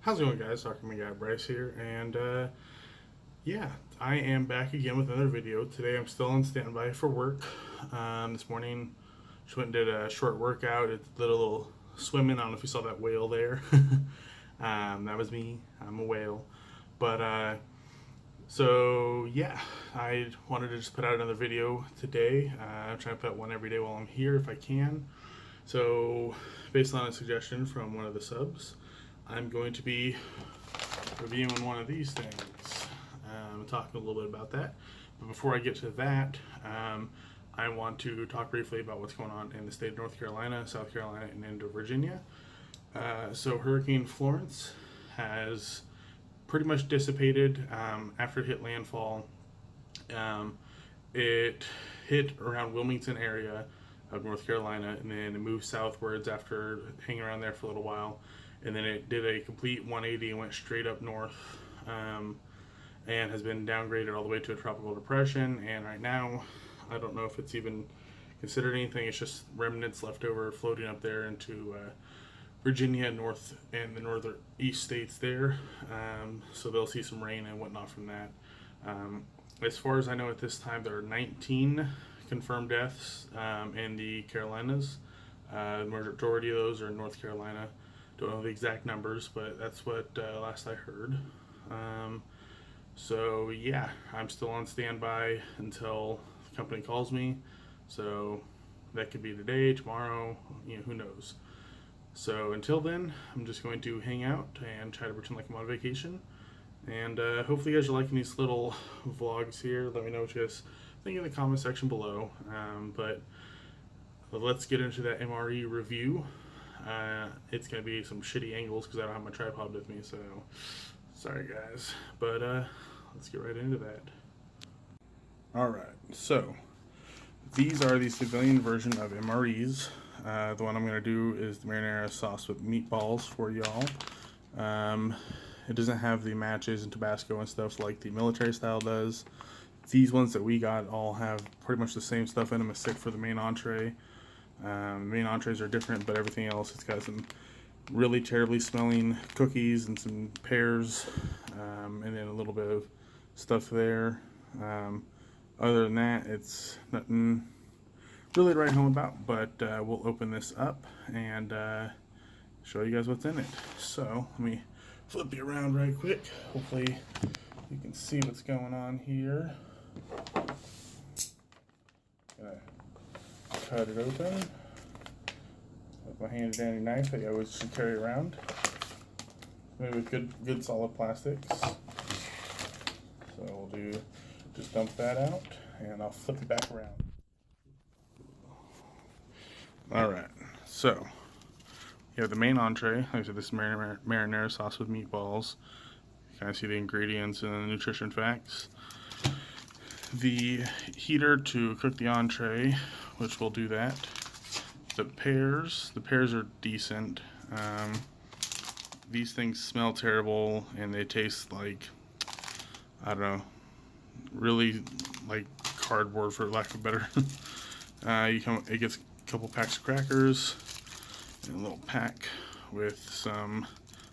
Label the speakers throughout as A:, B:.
A: How's it going, guys? Talking to my guy Bryce here, and yeah, I am back again with another video. Today I'm still on standby for work. This morning, just went and did a short workout. It did a little swimming. I don't know if you saw that whale there. That was me. I'm a whale. But so yeah, I wanted to just put out another video today. I'm trying to put out one every day while I'm here if I can. So based on a suggestion from one of the subs, I'm going to be reviewing one of these things. Talking a little bit about that. But before I get to that, I want to talk briefly about what's going on in the state of North Carolina, South Carolina, and into Virginia. So Hurricane Florence has pretty much dissipated after it hit landfall. It hit around Wilmington area of North Carolina, and then it moved southwards after hanging around there for a little while. And then it did a complete 180 and went straight up north, and has been downgraded all the way to a tropical depression. And right now, I don't know if it's even considered anything. It's just remnants left over floating up there into Virginia, north, and the northeast states there. So they'll see some rain and whatnot from that. As far as I know at this time, there are 19 confirmed deaths in the Carolinas. The majority of those are in North Carolina. Don't know the exact numbers, but that's what last I heard. So yeah, I'm still on standby until the company calls me. So that could be today, tomorrow, who knows. So until then, I'm just going to hang out and try to pretend like I'm on vacation. And hopefully you guys are liking these little vlogs here. Let me know what you guys think in the comment section below. But let's get into that MRE review. It's going to be some shitty angles because I don't have my tripod with me, so sorry guys. But let's get right into that. Alright, so these are the civilian version of MREs. The one I'm going to do is the marinara sauce with meatballs for y'all. It doesn't have the matches and Tabasco and stuff like the military style does. These ones that we got all have pretty much the same stuff in them except for the main entree. Main entrees are different, but everything else, it's got some really terribly smelling cookies and some pears, and then a little bit of stuff there. Other than that, it's nothing really to write home about, but we'll open this up and show you guys what's in it. So let me flip you around right quick. Hopefully you can see what's going on here. Cut it open with my handy dandy knife that I always should carry around. Made with good solid plastics. So we'll just dump that out and I'll flip it back around. Alright, so you have the main entree. Like I said, this is marinara sauce with meatballs. You kind of see the ingredients and the nutrition facts. The heater to cook the entree, which will do that. The pears are decent. These things smell terrible and they taste like, I don't know, really like cardboard for lack of a better. It gets a couple packs of crackers and a little pack with some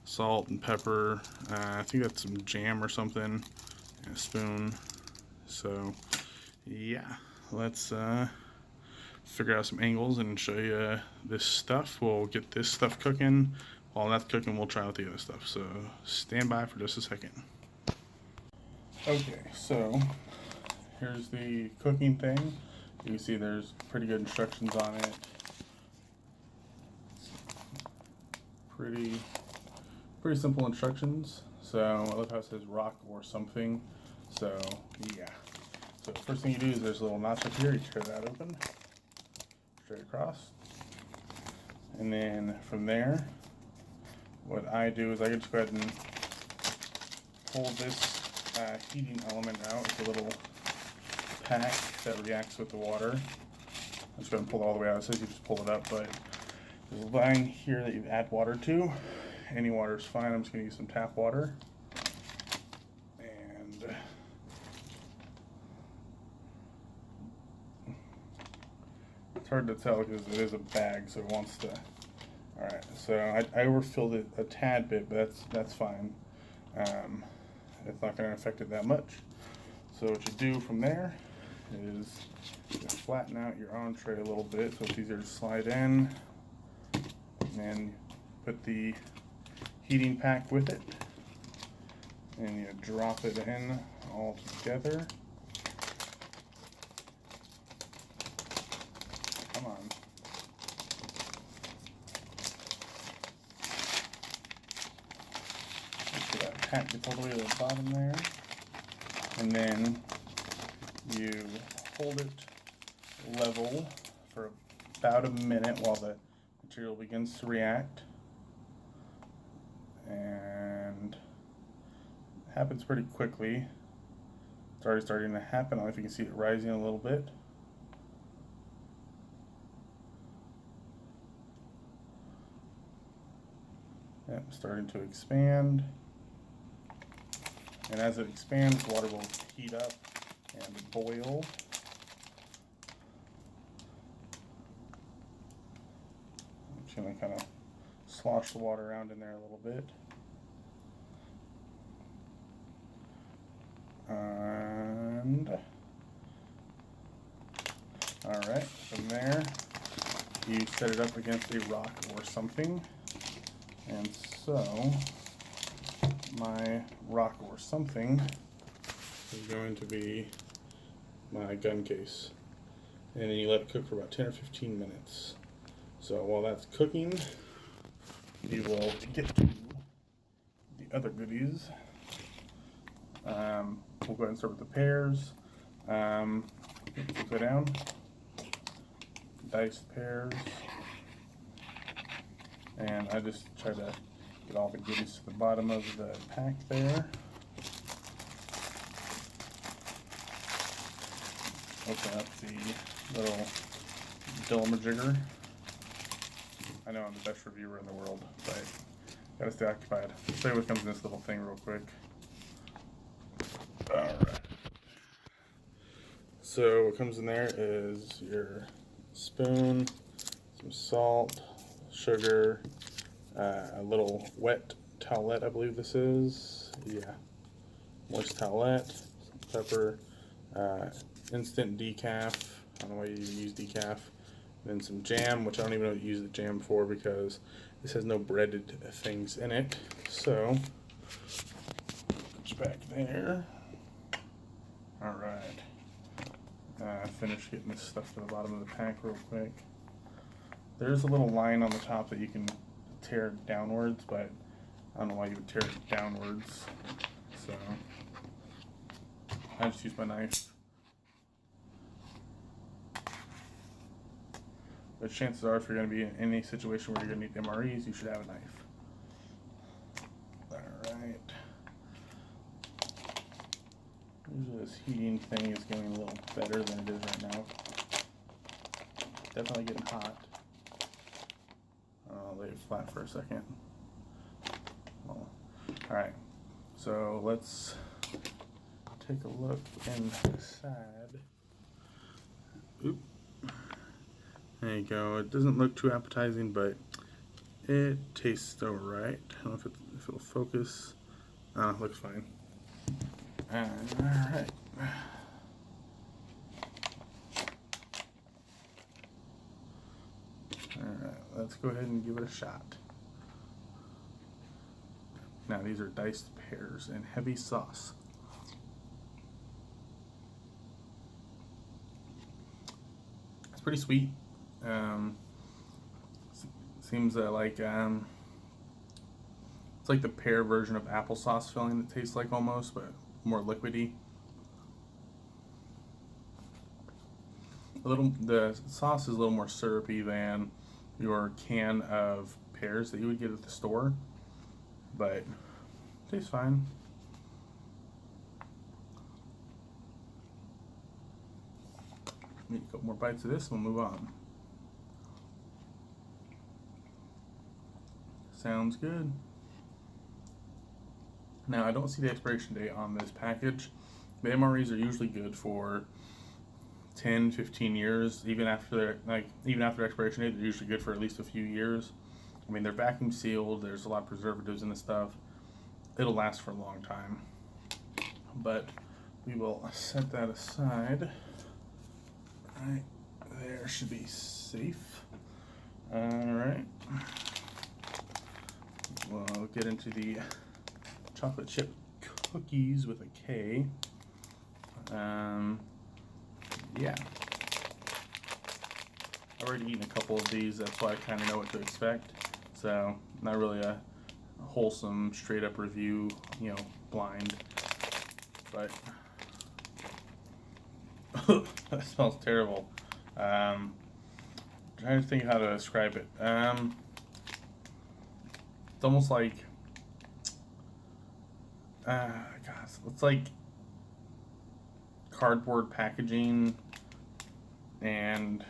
A: salt and pepper. I think that's some jam or something, and a spoon. So yeah, let's figure out some angles and show you this stuff. We'll get this stuff cooking. While that's cooking, we'll try out the other stuff. So stand by for just a second. Okay, so here's the cooking thing. You can see there's pretty good instructions on it. Pretty simple instructions. So I love how it says rock or something. So yeah. So first thing you do is there's a little notch up here. You tear that open, straight across, and then from there, what I do is I can just go ahead and pull this heating element out. It's a little pack that reacts with the water. I'm just going to pull it all the way out. It says you just pull it up, but there's a line here that you add water to. Any water is fine. I'm just going to use some tap water. And it's hard to tell because it is a bag, so it wants to. Alright, so I overfilled it a tad bit, but that's fine. It's not going to affect it that much. So what you do from there is you flatten out your entree a little bit so it's easier to slide in, and then put the heating pack with it, and you drop it in all together. Come on. So that pack gets all the way to the bottom there, and then you hold it level for about a minute while the material begins to react, and it happens pretty quickly. It's already starting to happen. I don't know if you can see it rising a little bit. Yep, starting to expand. And as it expands, the water will heat up and boil. I'm just going to kind of slosh the water around in there a little bit. And alright, from there you set it up against a rock or something. And so my rock or something is going to be my gun case. And then you let it cook for about 10 or 15 minutes. So while that's cooking, we will get to the other goodies. We'll go ahead and start with the pears. Go down, diced pears, and I just try to get all the goodies to the bottom of the pack there. Open up the little Dillamajigger. I know I'm the best reviewer in the world, but gotta stay occupied. I'll show you what comes in this little thing real quick. Alright. So what comes in there is your spoon, some salt, sugar, a little wet towelette, I believe this is. Yeah. Moist towelette, some pepper, instant decaf. I don't know why you even use decaf. Then some jam, which I don't even know what to use the jam for because this has no breaded things in it. So, it's back there. Alright. Finish getting this stuff to the bottom of the pack real quick. There's a little line on the top that you can tear downwards, but I don't know why you would tear it downwards. So, I just use my knife. But chances are, if you're going to be in any situation where you're going to need MREs, you should have a knife. Alright. Usually this heating thing is getting a little better than it is right now. Definitely getting hot. I'll lay it flat for a second. Well, alright, so let's take a look inside. Oop. There you go. It doesn't look too appetizing, but it tastes alright. I don't know if it'll focus. It looks fine. Alright. let's go ahead and give it a shot. Now these are diced pears and heavy sauce. It's pretty sweet. Seems like it's like the pear version of applesauce filling that tastes like almost, but more liquidy. The sauce is a little more syrupy than your can of pears that you would get at the store, but it tastes fine. Need a couple more bites of this, we'll move on. Sounds good. Now I don't see the expiration date on this package. The MREs are usually good for 10, 15 years. Even after their expiration date, they're usually good for at least a few years. I mean, they're vacuum sealed. There's a lot of preservatives in this stuff. It'll last for a long time. But we will set that aside. Right there should be safe. All right. We'll get into the chocolate chip cookies with a K. Yeah. I've already eaten a couple of these, that's why I kind of know what to expect. So, not really a wholesome, straight up review, blind. But, that smells terrible. Trying to think how to describe it. It's almost like, it's like cardboard packaging and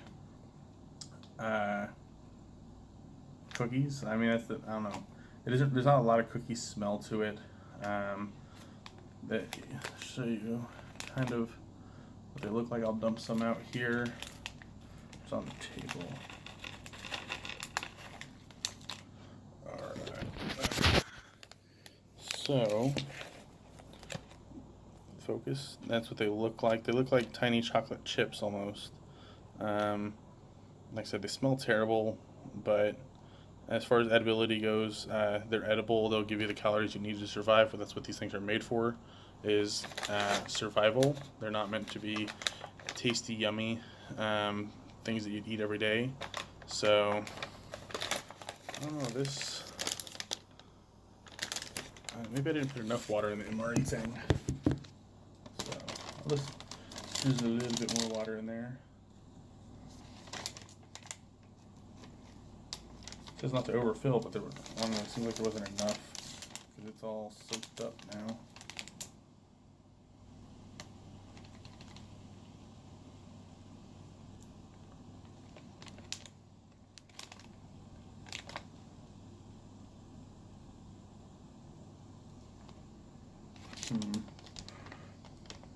A: cookies. I mean, I don't know. There's not a lot of cookie smell to it. That show you kind of what they look like. I'll dump some out here. It's on the table. Alright. So, focus. That's what they look like. They look like tiny chocolate chips almost. Like I said, they smell terrible, but as far as edibility goes, they're edible. They'll give you the calories you need to survive. But that's what these things are made for, is survival. They're not meant to be tasty, yummy things that you'd eat every day. So, I don't know, this... maybe I didn't put enough water in the MRE thing. So, I'll just use a little bit more water in there. It says not to overfill, but I don't know, it seems like there wasn't enough, because it's all soaked up now.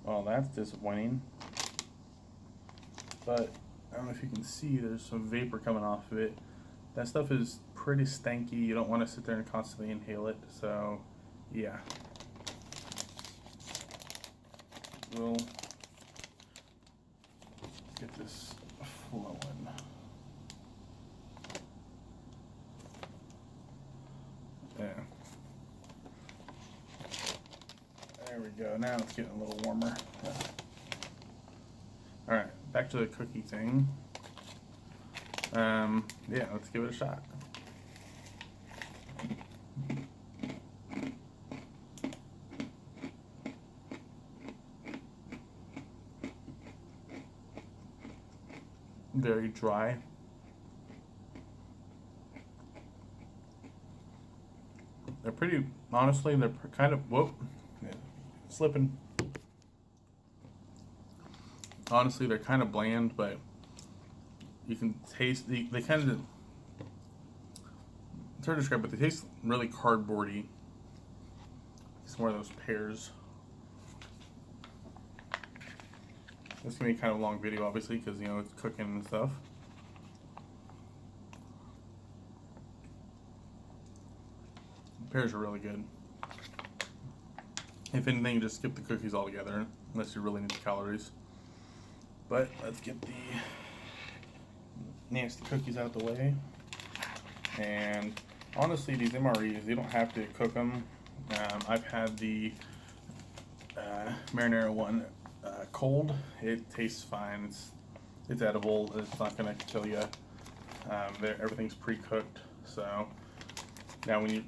A: Well, that's disappointing. But I don't know if you can see, there's some vapor coming off of it. That stuff is pretty stanky. You don't want to sit there and constantly inhale it. So, yeah. We'll get this flowing. Yeah. There we go. Now it's getting a little warmer. Alright, back to the cookie thing. Yeah, let's give it a shot. Very dry. They're pretty, honestly, they're kind of, whoop, yeah, slipping. Honestly, they're kind of bland, but you can taste, they kind of, it's hard to describe, but they taste really cardboardy. It's more of those pears. This is going to be kind of a long video, obviously, because, it's cooking and stuff. The pears are really good. If anything, just skip the cookies altogether, unless you really need the calories. But let's get the nasty cookies out of the way. And honestly, these MREs, you don't have to cook them. I've had the marinara one cold. It tastes fine. It's edible. It's not gonna kill you. Everything's pre-cooked. So now when you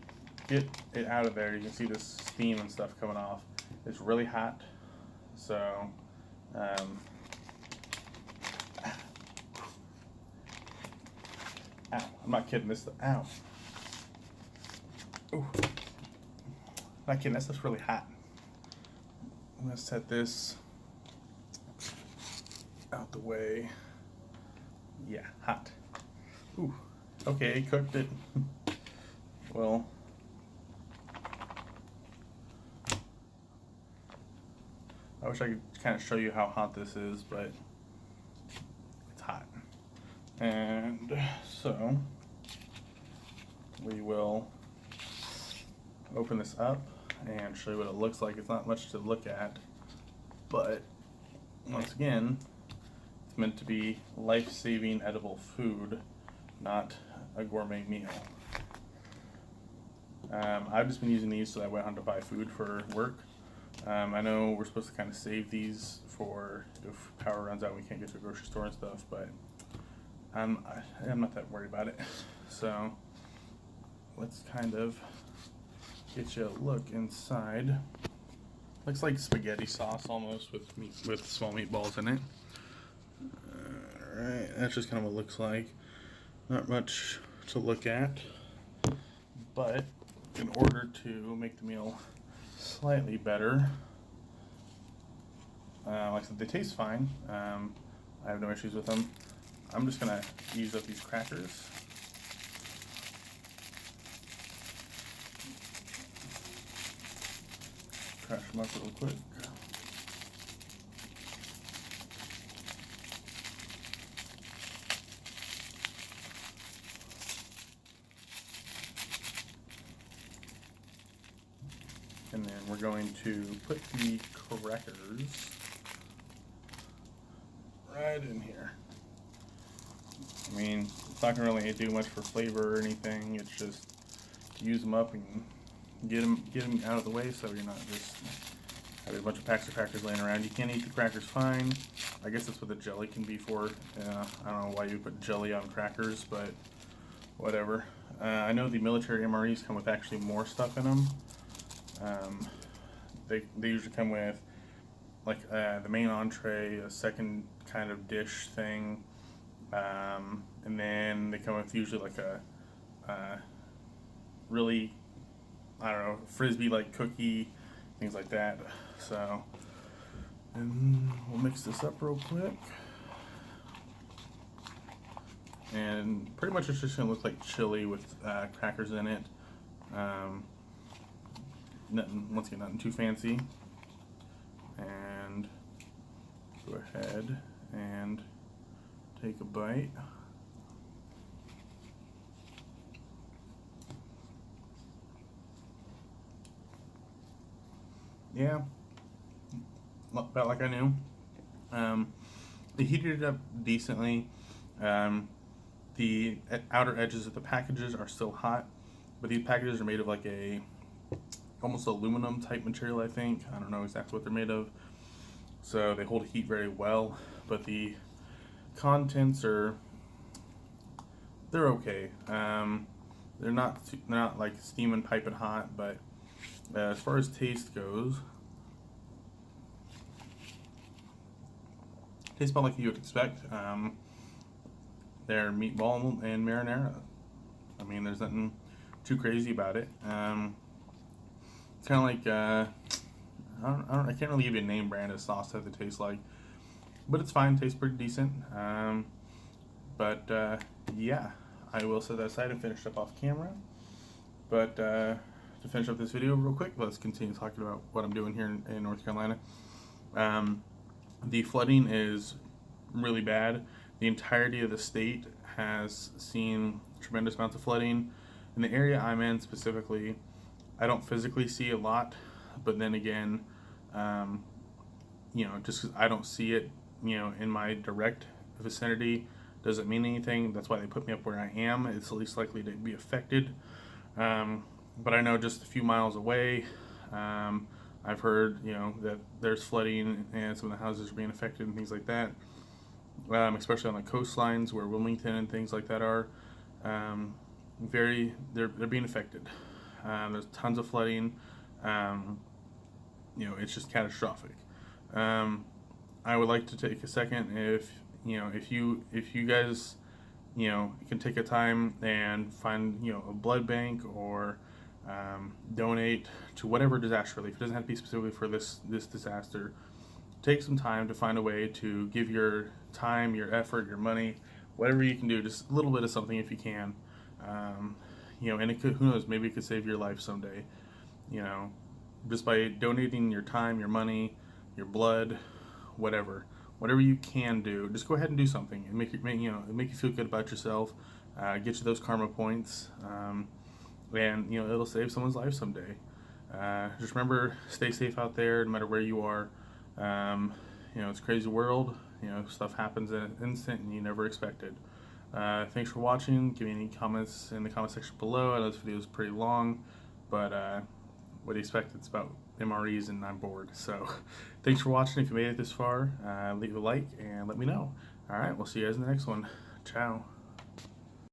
A: get it out of there, you can see this steam and stuff coming off. It's really hot. So ow, I'm not kidding. Ow. Ooh. Not kidding. That stuff's really hot. I'm gonna set this out the way. Yeah, hot. Ooh. Okay, cooked it. Well, I wish I could kind of show you how hot this is, but it's hot. And so we will open this up and show you what it looks like. It's not much to look at, but once again, it's meant to be life-saving edible food, not a gourmet meal. I've just been using these so that way I don't have to buy food for work. I know we're supposed to kind of save these for if power runs out and we can't get to the grocery store and stuff, but I'm not that worried about it. So let's kind of get you a look inside. Looks like spaghetti sauce almost with small meatballs in it. Alright, that's just kind of what it looks like. Not much to look at, but in order to make the meal slightly better, like I said, they taste fine. I have no issues with them. I'm just gonna use up these crackers. Crash them up real quick. And then we're going to put the crackers right in here. I mean, it's not gonna really do much for flavor or anything. It's just use them up and get them out of the way so you're not just having a bunch of packs of crackers laying around. You can't eat the crackers fine. I guess that's what the jelly can be for. I don't know why you put jelly on crackers, but whatever. I know the military MREs come with actually more stuff in them. They usually come with like the main entree, a second kind of dish thing, and then they come with usually like a really, I don't know, frisbee like cookie, things like that. So, and we'll mix this up real quick. And pretty much it's just gonna look like chili with crackers in it. Once again, nothing too fancy. And go ahead and take a bite. Yeah, about like I knew. They heated it up decently. The outer edges of the packages are still hot, but these packages are made of like a almost aluminum type material, I think. I don't know exactly what they're made of. So they hold heat very well, but the contents they're okay. They're not like steaming piping hot, but as far as taste goes, tastes about like you would expect. They're meatball and marinara. I mean, there's nothing too crazy about it. It's kind of like I can't really give you a name brand of sauce that it tastes like, but it's fine. Tastes pretty decent. Yeah, I will set that aside and finish up off camera. But to finish up this video real quick, let's continue talking about what I'm doing here in North Carolina. The flooding is really bad. The entirety of the state has seen tremendous amounts of flooding. In the area I'm in specifically, I don't physically see a lot, but then again, just because I don't see it, in my direct vicinity, doesn't mean anything. That's why they put me up where I am. It's least likely to be affected. But I know just a few miles away, I've heard, that there's flooding and some of the houses are being affected and things like that. Especially on the coastlines where Wilmington and things like that are. They're being affected. There's tons of flooding. It's just catastrophic. I would like to take a second if you guys can take a time and find a blood bank or donate to whatever disaster relief. It doesn't have to be specifically for this disaster. Take some time to find a way to give your time, your effort, your money, whatever you can do, just a little bit of something if you can. And it could, who knows, maybe it could save your life someday. Just by donating your time, your money, your blood, whatever you can do, just go ahead and do something and make you feel good about yourself, get you those karma points, and it'll save someone's life someday. Just remember, stay safe out there, no matter where you are. It's a crazy world. Stuff happens in an instant and you never expected. Thanks for watching. Give me any comments in the comment section below. I know this video is pretty long, but what do you expect? It's about MREs and I'm bored. So thanks for watching. If you made it this far, leave a like and let me know. All right, we'll see you guys in the next one. Ciao.